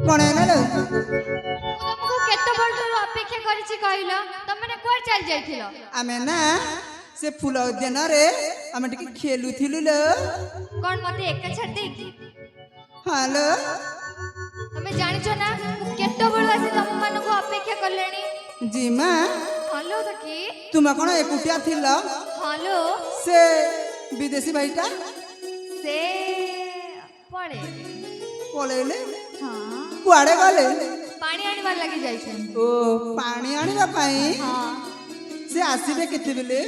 कौन है लो तुमको केतो बळटू अपेक्षा करिछि कहिलो तमने कोर चल जाइथिलो आमे ना से फूल उद्यान रे आमे टिके खेलुथिलु लो कोन मते एका छाड़ दे की हालो तमे जानिछो ना केतो बळ आसी तम मानको अपेक्षा करलेनी जी मां हेलो सखी तुम कौन एकुटिया थिलो हेलो से विदेशी भाईटा से पळे पळेले हां कुआडे गले पानी आनिबार लागि जाइछन ओ पानी आनिबा पई हां से आसीबे केतेबेले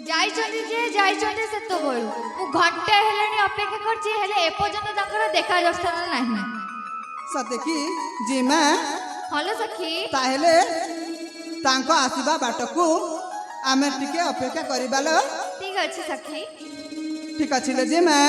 जाइछन जे जाइछन से तो बोल मु घंटे हेलेनी अपेक्षा करछि हेले ए पर्यंत ताकर देखा दर्शन नाही सते की जी मां हेलो सखी ताहेले तांको आसीबा बाटकू आमे टिके अपेक्षा करिबालो ठीक अछि सखी ठीक अछि ले जी मां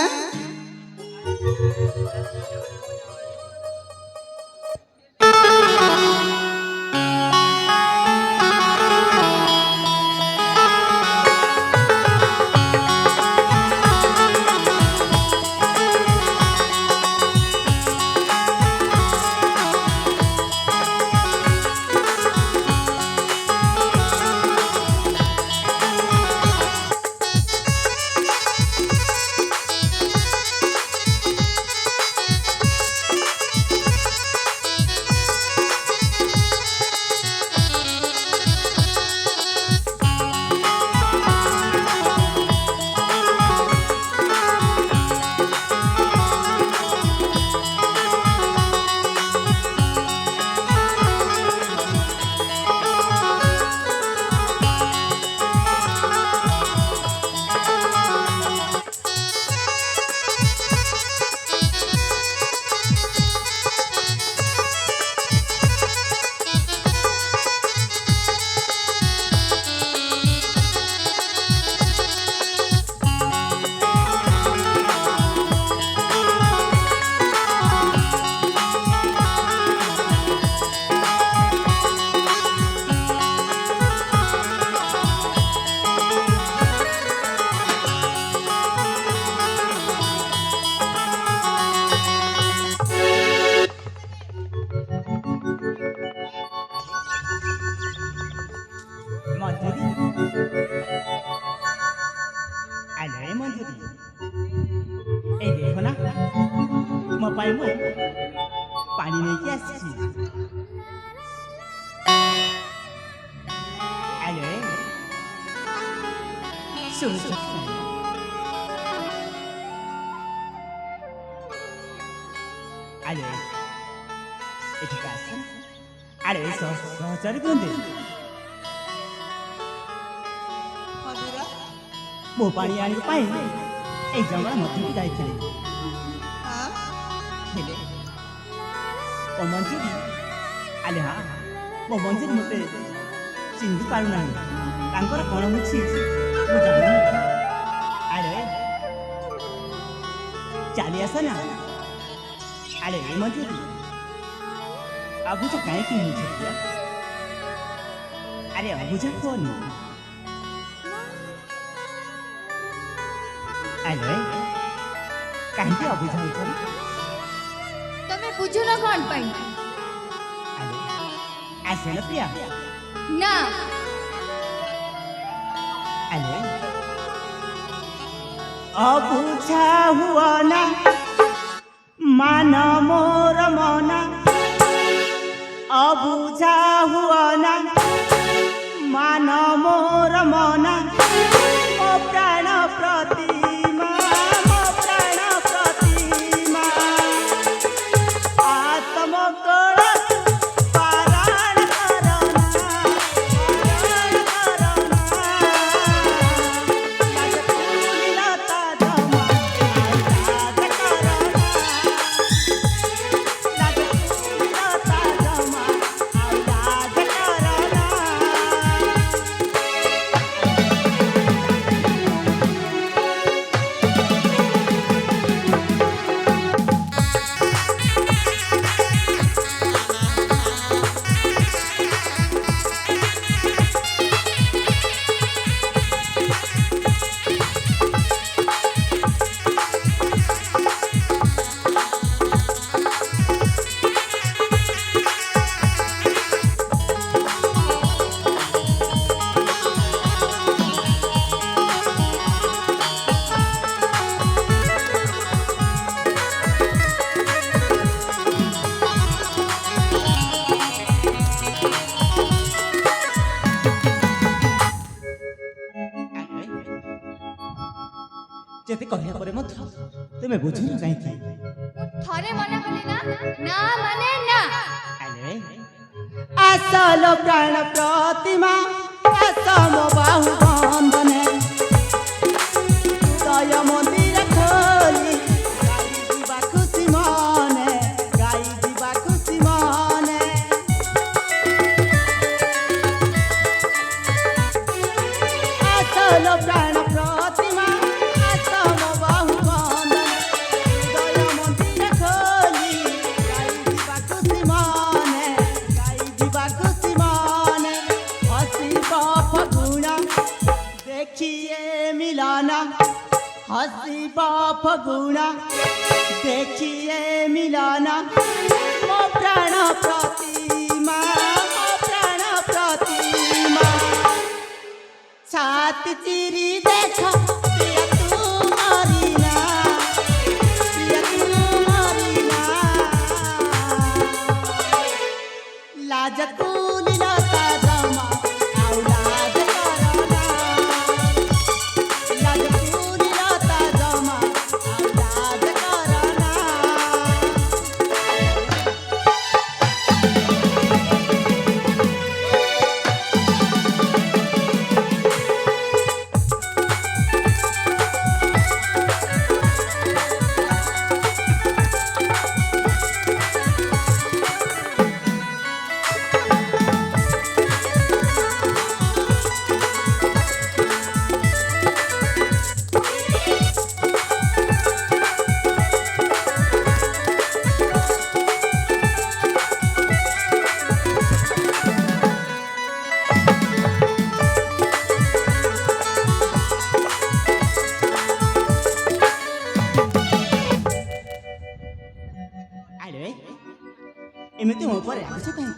पानी नहीं क्या सी अरे सुन अरे एजुकेशन अरे सहचारी कोंदे हजुर मो पानी आनी पाए ए जंगल मध्य जाइथिले हां हेले ओ मंजूरी आले हाँ मो मंजूरी मते चिंधी पारु नाही तांकर कोन होछि मो जानि अरे चाली आसा ना अरे मंजूरी अबु तो काहे की होछि अरे अबु जा कोन अरे काहे की अबु जा होछि तमे बुझुना कोन पई अरे ऐसे न प्रिया ना अरे अबुझा हुआ ना मान मोर मना अबुझा हुआ ना मान मोर मना मो प्राण प्रतिमा मो प्राण प्रतिमा आत्म कळ पारायण करना तुम्हें बुझुन कहीं थरे मना कली ना ना माने ना अरे आसल प्राण प्रतिमा आसम बाहु बंधने दय मंदिर खोली गाई जीवा खुशी मने गाई जीवा खुशी मने आसल प्राण प्रतिमा आसम बाहु बंधने दय मंदिर खोली गाई जीवा खुशी मने गाई जीवा खुशी मने हसीब फगुणा देखिए मिलाना हसीब फगुणा देखिए मिलाना मो प्राण प्रतिमा छाती चिरी देख पिया तू मरीना पिया तू मरीना लाज कुली लता जमा आउ लाज करना लाज कुली लता जमा आउ लाज करना अरे एमती मो पर आछ कहीं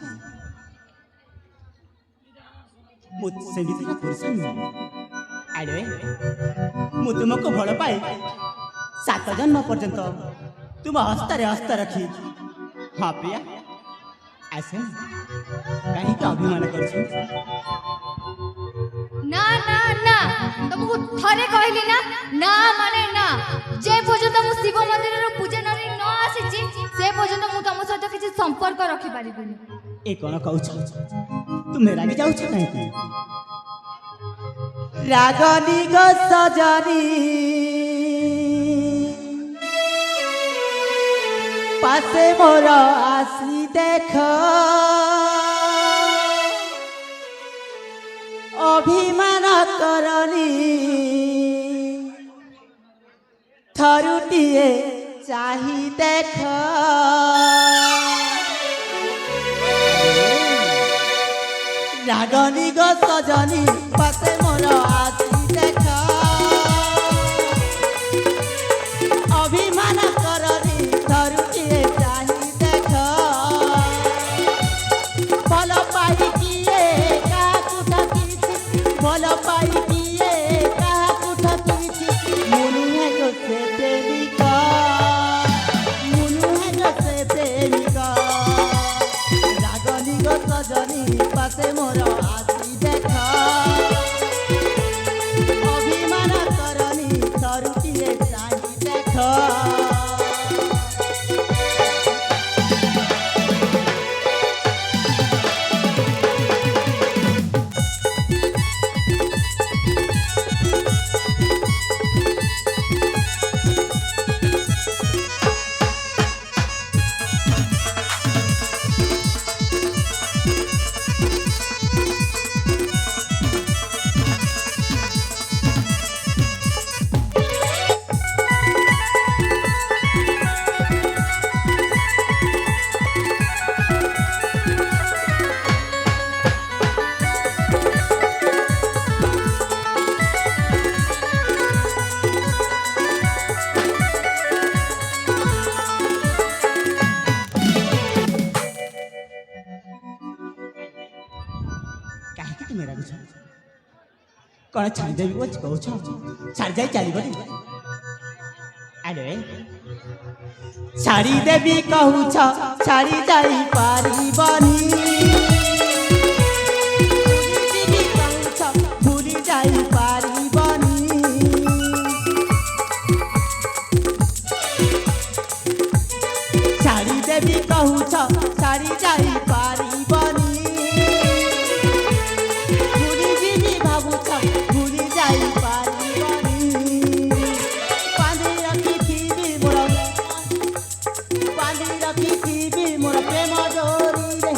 मु सेमिति पुरुष नुह अरे मु तुमको भल पाए 7 जन्म पर्यंत तुम हस्तारे हस्त रखी हाँ प्रिया ऐसे कहीं का अभिमान कर ना ना ना तुमको थरे कहली ना ना माने ना जे पर्यंत मु शिव मंदिर रो पूजा नरी न आसी से पर्यंत मु तुम सहित किसी संपर्क रखि पारिबनी ए कोन कहू तुम रागी जाऊ कहीं रागनी गो सजरी पासे मोर आसी देख अभिमान करनी थरुटिए चाही देख रागनी गो सजनी पासे मोर आसी देख अभिमान करनी थरुटिए चाही देख भल पाई किए काकु ठकिछि भल पाई किए काकु ठकिछि मुनु है गो से प्रेमिका मुनु है गो से प्रेमिका रागनी गो सजनी पासे मोर आसी देख अभिमान करनी थरुटिए चाही देख कौन छाड़ी देवी वो कहू छाड़ी जाई चली बनी अरे छाड़ी देवी कहू छाड़ी जाई पारी बनी भूली जाई पारी बनी କହୁଛ ଛାଡ଼ି ଯାଇ ପାରିବନି ଭୁଲିଯିବି ଭାବୁଛ ଭୁଲି ଯାଇ ପାରିବନି ବାନ୍ଧି ରଖିଥିବି ମୋର ପ୍ରେମ ଡୋରିରେ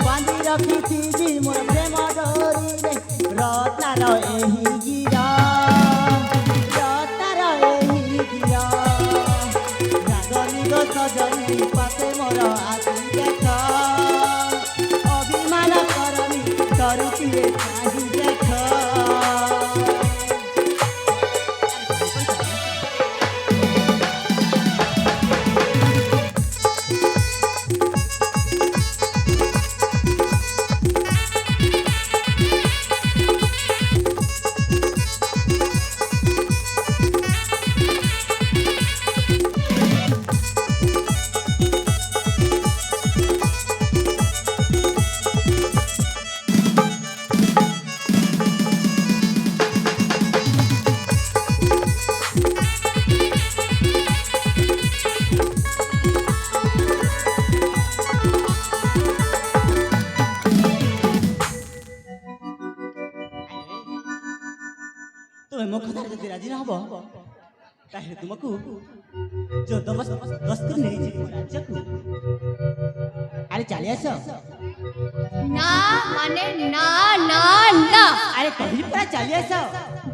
ବାନ୍ଧି ରଖିଥିବି ମୋର ପ୍ରେମ ଡୋରିରେ ରତାର ଏହି ଗୀର सजनी पाते मोर आखि देख अभिमान करनी करुचिए चाही देख तुम्हें मो कथा जदि राजी न हबो ताहे तुमको जो दस्ती नहीं जी राज्य को अरे चली आस ना माने ना ना ना अरे कहि पूरा चली आस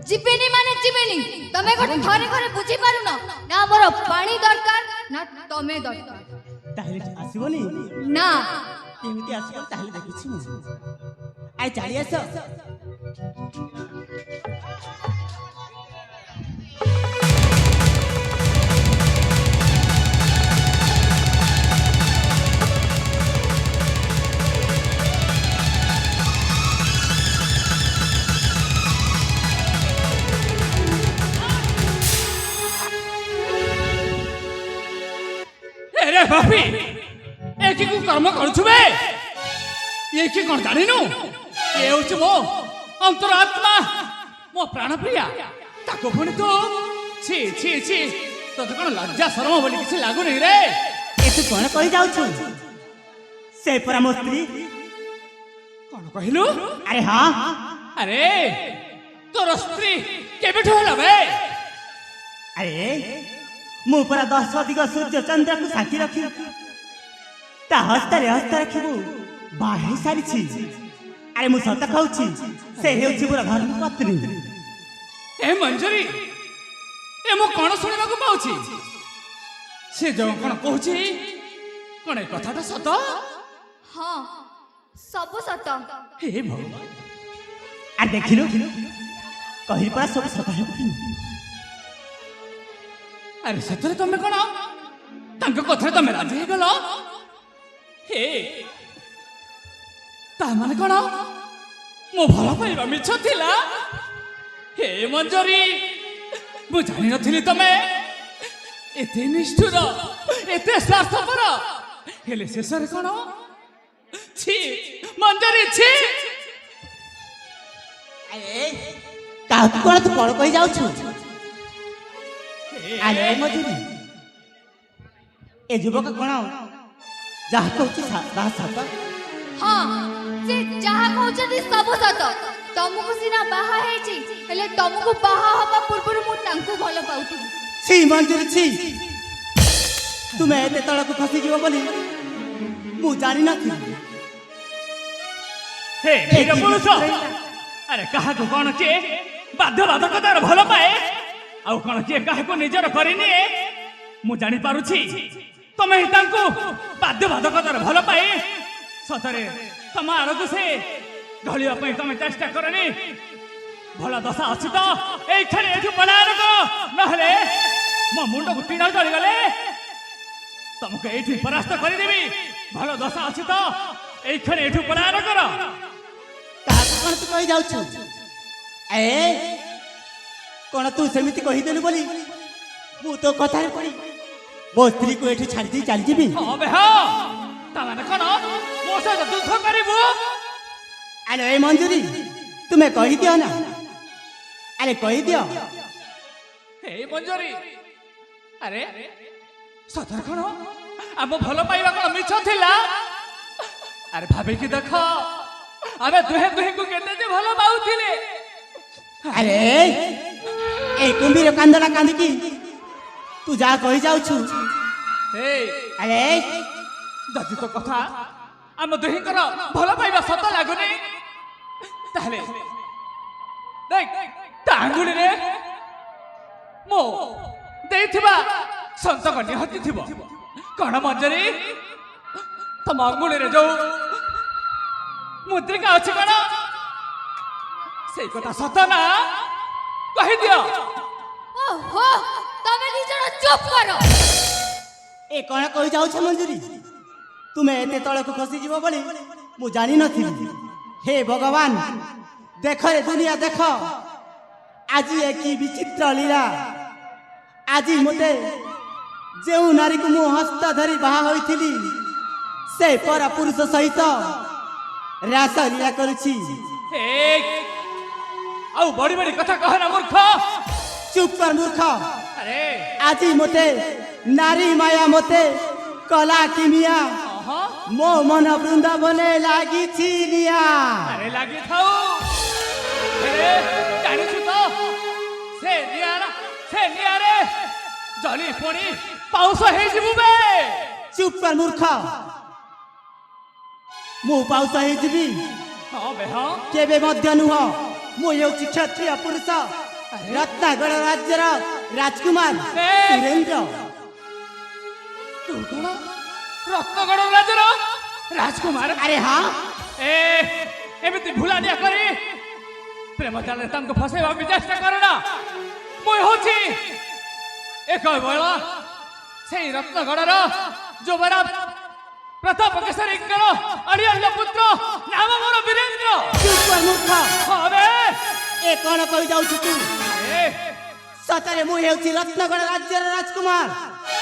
जिबेनी माने जिबेनी तमे गोटे थरे घरे बुझी पारु ना मोर पानी दरकार ना तमे दरकार ताहे आसीबोनी ना केमिति आसीबो ताहे देखिछि अरे चली आस अरे बापी एक को कर्म करुछुबे ये की कोन जानिनु ये होछ मो अंतरात्मा मो प्राण प्रिया ताको पुनी तो छी छी छी तो कोन लज्जा शरम बोली किछ लागु नहीं रे ए तू कोन कहि जाउछु से परा मो स्त्री कोन कहिलु अरे हां अरे तोर स्त्री केबेठो होला बे अरे मु परा 10 अधिक सूर्य चंद्र को साक्षी रखी ता हस्त रखिबु बाहे सारी छी अरे मु सत खाउछी से हेउछि पूरा धर्म पत्नी ए मंजरी ए मो कोन सुनिबा को पाउछि से जो कोन कहूछि कोन ए कथाटा सत हां सब सत हे भगवान आ देखिलु कहि परा सब सत हेउछि अरे सतरे तमे कोन तांको कथा तमे राजी हे गलो हे ता माने कोन मो भला पाइबा मिछ थिला हे मंजरी मु जानि नथिली तमे एते निष्ठुर एते स्वार्थपर हेले शेषरे कोन छी मंजरी छी अरे का कोन तू कोन कहि जाउछु अरे मजूरी ए युवक कोन जहा कहूची बात सत हां से जहा कहउछथि सब सत तमको सिना बाहा हेछि हेले तमको बाहा हबा पूर्व मु तांको भलो पाउथि छी मंजूरी छी तुमे एते तळ को खसी जीव बोली मु जानि नथि हे वीर पुरुष अरे कहा को कोन के बाध्य बाधकतार भलो पाए आउ कोन के काहे को निजर करिनी मु जानि पारुछि तमे तांको बाध्य बाधकतार भलो पाए सतरे तमार को से ढलिया पई तमे चेष्टा करनी भला दशा अछि तो एई खरे एठु पलार को नहले मो मुंड को टीना जळी गले तमके एठी परास्त करि देबी भला दशा अछि तो एई खरे एठु पलार कर का कोन तू कहि जाउछु ए कोन तू सेमिति कहि देलु बोली मु तो कथा रे पड़ी मो स्त्री को एठी छाड़ी दी चल जीबी अबे हां ताने कोन मो से दुख करिबो अरे ए मंजूरी तुम्हें कहि दियो ना अरे कहि दियो हे मंजरी अरे सतर कोन ଆମ ଭଲ ପାଇବା କଣ ମିଛ ଥିଲା? ଆରେ ଭାବିକି ଦେଖ ଆମେ ଦୁହେଁ ଦୁହିଁକୁ କେତେ ଯେ ଭଲ ପାଉଥିଲେ। ଆରେ এই কুম্ভীর কান্দনা কান্দিকি তু যা কই যাଉଛୁ। এই আরে ଯଦି ତୋ କଥା ଆମ ଦୁହିଁଙ୍କର ଭଲ ପାଇବା ସତ ଲାଗୁନି ତାହେଲେ ଦେଖ ତା ଆଙ୍ଗୁଳିରେ ମୁଁ ଦେଇଥିବା ସନ୍ତକ ନିହାତି ଥିବ। କଣ ମଞ୍ଜରୀ ତମ ଅଙ୍ଗୁଳିରେ ଯୋଉ ମୁଦ୍ରିକା ଅଛି କଣ ସେଇ କଥା ସତ ନା କହିଦିଅ। ଓହୋ ତମେ ଦି ଜଣ ଚୁପ କର। ଏ କଣ କହି ଯାଉଛ ମଞ୍ଜୁରୀ? ତୁମେ ଏତେ ତଳକୁ ଖସିଯିବ ବୋଲି ମୁଁ ଜାଣିନଥିଲି। ହେ ଭଗବାନ ଦେଖ ରେ ଦୁନିଆ ଦେଖ ଆଜି ଏ କି ବିଚିତ୍ର ଲୀଳା। ଆଜି ମୋତେ ଯେଉଁ ନାରୀକୁ ମୁଁ ହସ୍ତ ଧରି ବାହା ହୋଇଥିଲି ସେ ପର ପୁରୁଷ ସହିତ ରାସ ଲୀଳା କରୁଛି। ଆଉ ବଡି ବଡି କଥା କହନା ମୂର୍ଖ। ଚୁପ କର ମୂର୍ଖ। ଆରେ ଆଜି ମୋତେ ନାରୀ ମାୟା ମୋତେ କଲା କିମିଆ ମୋ ମନ ବୃନ୍ଦାବନେ ଲାଗିଛି ନିଆ। ଆରେ ଲାଗିଥାଉ। ଆରେ ଜାଣିଛୁ ତ ସେ ନିଆରେ ଜଳି ପୋଡ଼ି ପାଉଁଶ ହେଇଯିବୁ ବେ। ଚୁପ କର ମୂର୍ଖ। ମୁଁ ପାଉଁଶ ହେଇଯିବି ହଁ ବେ ହଁ। କେବେ ମଧ୍ୟ ନୁହଁ। ମୁଁ ହେଉଛି କ୍ଷତ୍ରିୟ ପୁରୁଷ ରତ୍ନାଗଡ଼ ରାଜ୍ୟର ରାଜକୁମାର ସୁରେନ୍ଦ୍ର। ତୁ କଣ ରତ୍ନଗଡ଼ ରାଜ୍ୟର ରାଜକୁମାର? ଆରେ ହଁ ଏମିତି ଭୁଲାଣିଆ କରି ପ୍ରେମ ଜାଲରେ ତାଙ୍କୁ ଫସାଇବାକୁ ଚେଷ୍ଟା କରନା। ମୁଁ ହେଉଛି ଏକ ବେଳ ସେଇ ରତ୍ନଗଡ଼ର ଯୁବରାଜ ପ୍ରତାପ କେଶରୀଙ୍କର ଅଡ଼ିଅନ୍ୟ ପୁତ୍ର ନାମ ମୋର ବୀରେନ୍ଦ୍ର। ଚୁପ କର ମୂର୍ଖ। ହଁ ବେ ଏ କଣ କହି ଯାଉଛୁ ତୁ? ଆରେ ସତରେ ମୁଁ ହେଉଛି ରତ୍ନଗଡ଼ ରାଜ୍ୟର ରାଜକୁମାର।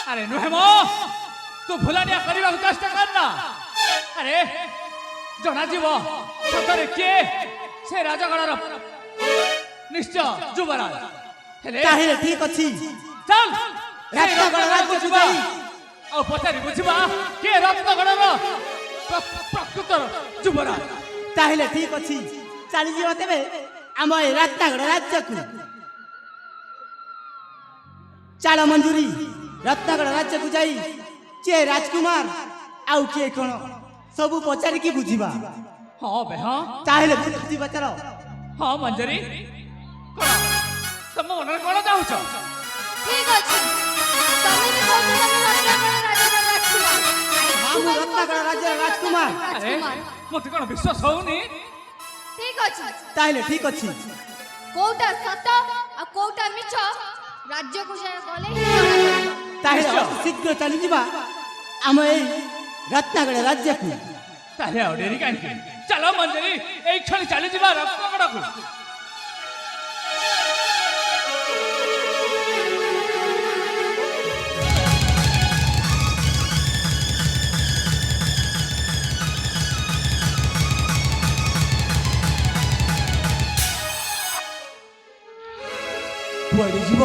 ଆରେ ନୁହେଁ ମ ତୁ ଭୁଲାଣିଆ କରିବାକୁ ଚେଷ୍ଟା କରନା। ଆରେ ଜଣାଯିବ ସତରେ କିଏ ସେ ରାଜଗଡ଼ର ନିଶ୍ଚୟ ଯୁବରାଜ ହେଲେ। ତାହେଲେ ଠିକ ଅଛି ଚାଲ ରତ୍ନଗଡ଼ ରାଜ୍ୟକୁ ଯିବା ଯାଇ ଆଉ ପଚାରି ବୁଝିବା କିଏ ରତ୍ନଗଡ଼ର ପ୍ରକୃତର ଯୁବରାଜ। ତାହେଲେ ଠିକ ଅଛି ଚାଲିଯିବ ତେବେ ଆମ ଏ ରତ୍ନଗଡ଼ ରାଜ୍ୟକୁ। ଚାଲ ମଞ୍ଜୁରୀ ରତ୍ନଗଡ଼ ରାଜ୍ୟକୁ ଯାଇ କିଏ ରାଜକୁମାର ଆଉ କିଏ କଣ ସବୁ ପଚାରିକି ବୁଝିବା। ହଁ ବେ ହଁ। ତାହେଲେ ବୁଝିବା ଚାଲ। ହଁ ମଞ୍ଜରୀ କଣ ତମ ମନରେ କଣ ଚାହୁଁଛ? ଠିକ ଅଛି ତମେ ବି କହୁଛ ତମେ ରତ୍ନଗଡ଼ ରାଜ୍ୟର ରାଜକୁମାର। ହଁ ମୁଁ ରତ୍ନଗଡ଼ ରାଜ୍ୟର ରାଜକୁମାର। ଆରେ ମତେ କଣ ବିଶ୍ୱାସ ହଉନି। ଠିକ ଅଛି ତାହେଲେ ଠିକ ଅଛି କୋଉଟା ସତ ଆଉ କୋଉଟା ମିଛ ରାଜ୍ୟକୁ ଗଲେ ହିଁ ଜଣାପଡ଼ିବ। ତାହେଲେ ଶୀଘ୍ର ଚାଲିଯିବା ଆମ ଏଇ ରତ୍ନଗଡ଼ ରାଜ୍ୟକୁ। ତାହେଲେ ଆଉ ଡେରି କାହିଁକି? ଚାଲ ମଞ୍ଜରୀ ଏଇ କ୍ଷଣି ଚାଲିଯିବା ରତ୍ନଗଡ଼କୁ। କୁଆଡ଼େ ଯିବ?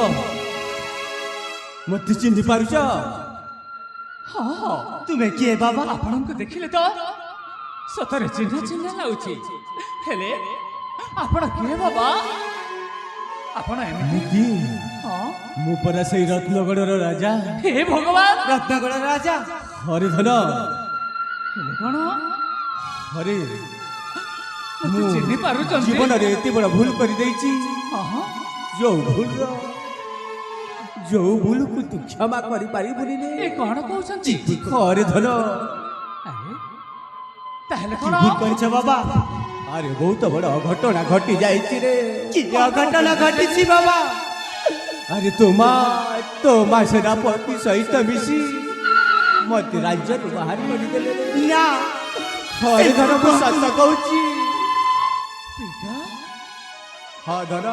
ମୋତେ ଚିହ୍ନି ପାରୁଛ? ହଁ ହଁ ତୁମେ କିଏ ବାବା? ଆପଣଙ୍କୁ ଦେଖିଲେ ତ ସତରେ ଚିହ୍ନା ଚିହ୍ନା ଲାଗୁଛି। ହେଲେ ଆପଣ କିଏ ବାବା? ଆପଣ ଏମିତି କିଏ? ହଁ ମୁଁ ପରା ସେଇ ରତ୍ନଗଡ଼ର ରାଜା। ହେ ଭଗବାନ। ରତ୍ନଗଡ଼ର ରାଜା ହରିଧନ। ହେଲେ କଣ ହରେ ମତେ ଚିହ୍ନି ପାରୁଛନ୍ତି? ଜୀବନରେ ଏତେ ବଡ଼ ଭୁଲ କରିଦେଇଛି। ହଁ ଯୋଉ ଭୁଲକୁ ତୁ କ୍ଷମା କରିପାରିବୁନି ରେ। ଏ କଣ କହୁଛନ୍ତି? ହରିଧନ ଆରେ ତାହେଲେ କି କଣ ଭୁଲ କରିଛ ବାବା? ଆରେ ବହୁତ ବଡ଼ ଅଘଟଣା ଘଟି ଯାଇଛି ରେ। କି ଅଘଟଣା ଘଟିଛି ବାବା? ଆରେ ତୋ ମା ସେନାପତି ସହିତ ମିଶି ମତେ ରାଜ୍ୟରୁ ବାହାର କରିଦେଲେ। ନା ହରିଧନ ମୁଁ ସତ କହୁଛି। ପିତା ହଁ ଧନ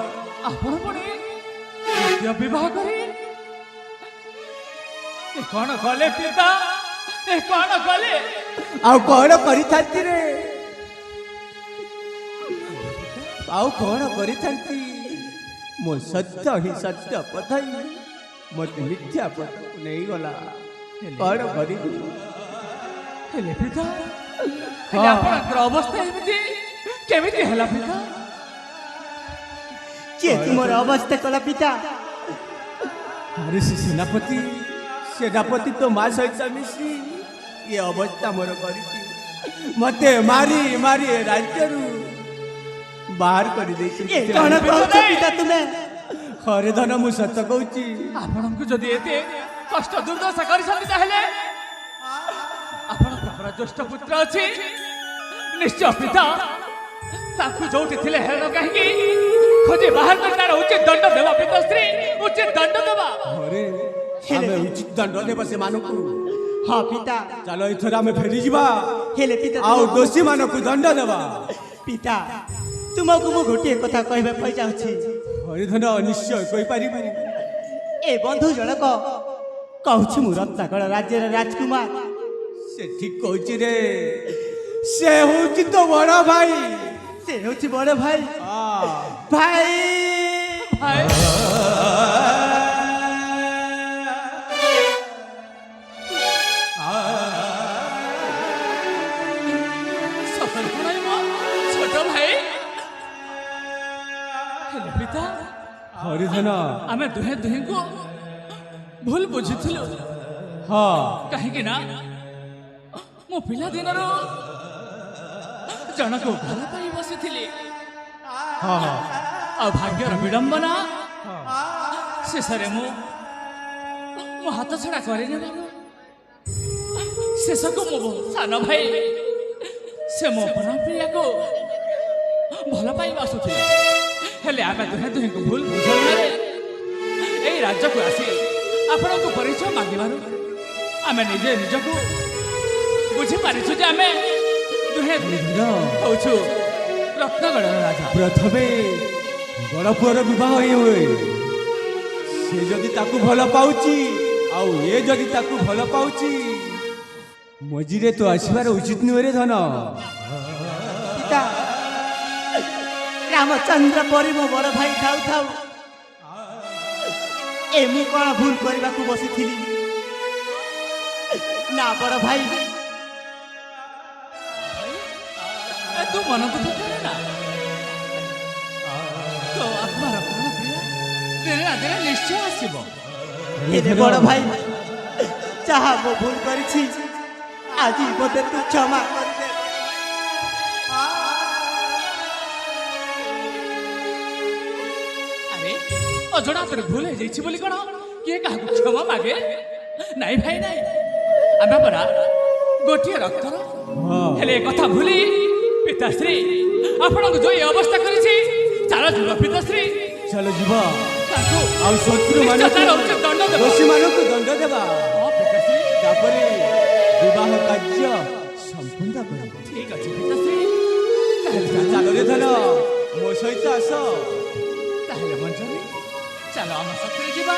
ଆପଣ ପୁଣି ଦ୍ୱିତୀୟ ବିବାହ କରି ଏ କଣ କଲେ ପିତା? ଏ କଣ କଲେ? ଆଉ କଣ କରିଥାନ୍ତି ରେ? ଆଉ କଣ କରିଥାନ୍ତି? ମୋ ସତ୍ୟ ହିଁ ସତ୍ୟ ପଥାଇ ମତେ ମିଥ୍ୟା ପଥକୁ ନେଇଗଲା। କ'ଣ କରିବି? ହେଲେ ପିତା ହେଲେ ଆପଣଙ୍କର ଅବସ୍ଥା ଏମିତି କେମିତି ହେଲା ପିତା? କିଏ ତୁମର ଅବସ୍ଥା କଲା ପିତା? ଆରେ ସେ ସେନାପତି ତ ମା ସହିତ ମିଶି ଏ ଅବସ୍ଥା ମୋର କରିଛି। ମତେ ମାରି ମାରି ଏ ରାଜ୍ୟରୁ ବାହାର କରିଦେଇଛନ୍ତି। ଏ କ'ଣ କହୁଛ ପିତା ତୁମେ? ହରେ ଧନ ମୁଁ ସତ କହୁଛି। ଆପଣଙ୍କୁ ଯଦି ଏତେ କଷ୍ଟ ଦୁର୍ଦ୍ଦଶା କରିଛନ୍ତି ତାହେଲେ ଆପଣଙ୍କର ଜ୍ୟେଷ୍ଠ ପୁତ୍ର ଅଛି ନିଶ୍ଚୟ ପିତା ତାକୁ ଯୋଉଠି ଥିଲେ ହେରଣ କାହିଁକି ଖୋଜି ବାହାର କରି ତାର ଉଚିତ ଦଣ୍ଡ ଦେବା ପିତାଶ୍ରୀ, ଉଚିତ ଦଣ୍ଡ ଦେବା। ହରେ ଆମେ ଉଚିତ ଦଣ୍ଡ ଦେବା ସେମାନଙ୍କୁ। ହଁ ପିତା, ଚାଲ ଏଥର ଆମେ ଫେରିଯିବା ହେଲେ ପିତା ଆଉ ଦୋଷୀ ମାନଙ୍କୁ ଦଣ୍ଡ ଦେବା। ପିତା ତୁମକୁ ମୁଁ ଗୋଟିଏ କଥା କହିବା ପାଇଁ ଚାହୁଁଛି। ହରିଧନ ନିଶ୍ଚୟ କହିପାରିବୁ। ଏ ବନ୍ଧୁ ଜଣକ କହୁଛି ମୁଁ ରତ୍ନାକଳ ରାଜ୍ୟର ରାଜକୁମାର। ସେ ଠିକ କହୁଛି ରେ, ସେ ହଉଛି ତ ବଡ ଭାଇ। ସେ ହେଉଛି ବଡ଼ ଭାଇ। ଭାଇ ଭାଇ ସତରେ କଣ ମୋ ଛୋଟ ଭାଇ? ହେଲେ ପିତା ହରିଧନ ଆମେ ଦୁହେଁ ଦୁହିଁଙ୍କୁ ଭୁଲ ବୁଝିଥିଲୁ। ହଁ କାହିଁକି ନା ମୁଁ ପିଲାଦିନରୁ ଜଣକୁ ଭଲ ପାଇ ବସିଥିଲି। ହଁ ହଁ ଆଉ ଭାଗ୍ୟର ବିଡ଼ମ୍ବନା ଶେଷରେ ମୁଁ ହାତ ଛଡ଼ା କରିନେବାରୁ ଶେଷକୁ ମୋ ସାନ ଭାଇ ସେ ମୋ ପ୍ରିୟାକୁ ଭଲ ପାଇ ଆସୁଥିଲା। ହେଲେ ଆମେ ଦୁହେଁ ଦୁହିଁଙ୍କୁ ଭୁଲ ବୁଝାମଣାରେ ଏଇ ରାଜ୍ୟକୁ ଆସି ଆପଣଙ୍କୁ ପରିଚୟ ମାଗିବାରୁ ଆମେ ନିଜେ ନିଜକୁ ବୁଝିପାରିଛୁ ଯେ ଆମେ ଦୁହେଁ ହଉଛୁ ରତ୍ନଗଡ଼ର ରାଜା। ପ୍ରଥମେ ବଡ଼ ପୁଅର ବିବାହ ହିଁ ହୁଏ। ସେ ଯଦି ତାକୁ ଭଲ ପାଉଛି ଆଉ ଏ ଯଦି ତାକୁ ଭଲ ପାଉଛି, ମଝିରେ ତ ଆସିବାର ଉଚିତ ନୁହେଁ ରେ ଧନ। ପିତା ରାମଚନ୍ଦ୍ର ପରି ମୋ ବଡ଼ ଭାଇ ଥାଉ ଥାଉ ଏ ମୁଁ କ'ଣ ଭୁଲ କରିବାକୁ ବସିଥିଲି? ନା ବଡ଼ ଭାଇ, ତୁ ମନ ଦୁଃଖ କରେ ନା। ତ ଆତ୍ମାର ପ୍ରାଣ ପ୍ରିୟ ଦିନେ ନା ଦିନେ ନିଶ୍ଚୟ ଆସିବ। ହେଲେ ବଡ଼ ଭାଇ, ଯାହା ମୁଁ ଭୁଲ କରିଛି ଆଜି ମୋତେ ତୁ କ୍ଷମା କରିଦେ। ଆରେ ଅଜଣାତରେ ଭୁଲ ହେଇଯାଇଛି ବୋଲି କଣ କିଏ କାହାକୁ କ୍ଷମା ମାଗେ? ନାଇଁ ଭାଇ ନାଇଁ, ଆମେ ପରା ଗୋଟିଏ ରକ୍ତର। ହେଲେ ଏ କଥା ଭୁଲି ପିତାଶ୍ରୀ ଆପଣଙ୍କୁ ଯୋଉ ଏ ଅବସ୍ଥା କରିଛି, ଚାଲ ଯିବ ପିତାଶ୍ରୀ, ଚାଲ ଯିବା ତାଙ୍କୁ ଆଉ ଶତ୍ରୁ ନିଶ୍ଚୟ ତାର ଉଚିତ ଦଣ୍ଡ ଦେବା। ଦୋଷୀ ମାନଙ୍କୁ ଦଣ୍ଡ ଦେବା। ହଁ ପିତାଶ୍ରୀ, ତାପରେ ବିବାହ କାର୍ଯ୍ୟ ସମ୍ପୂର୍ଣ୍ଣ କରିବା। ଠିକ ଅଛି ପିତାଶ୍ରୀ, ତାହେଲେ ଚାଲ ରେ ଧନ ମୋ ସହିତ ଆସ। ତାହେଲେ ମଞ୍ଜରୀ ଚାଲ ଆମ ସାଥିରେ ଯିବା।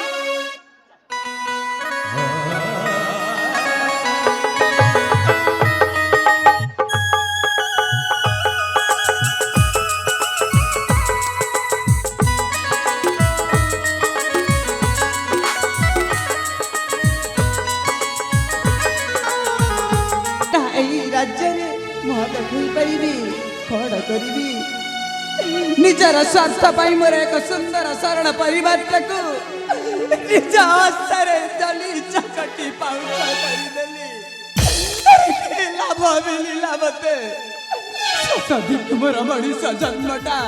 ଏଇ ରାଜ୍ୟରେ ମୁଁ ହାତ ଧୋଇପାରିବି, କଣ କରିବି? ନିଜର ସ୍ୱାର୍ଥ ପାଇଁ ମୋର ଏକ ସୁନ୍ଦର ସରଳ ପରିବାରଟାକୁ ନିଜ ଅବସ୍ଥାରେ ଜଲି ଚକଟି ପାଉଛ କରିଦେଲି। କି ଲାଭ ମିଳିଲା ମତେ? ଶତାଧିକ ମୋର ମଣିଷ ଜନ୍ମଟା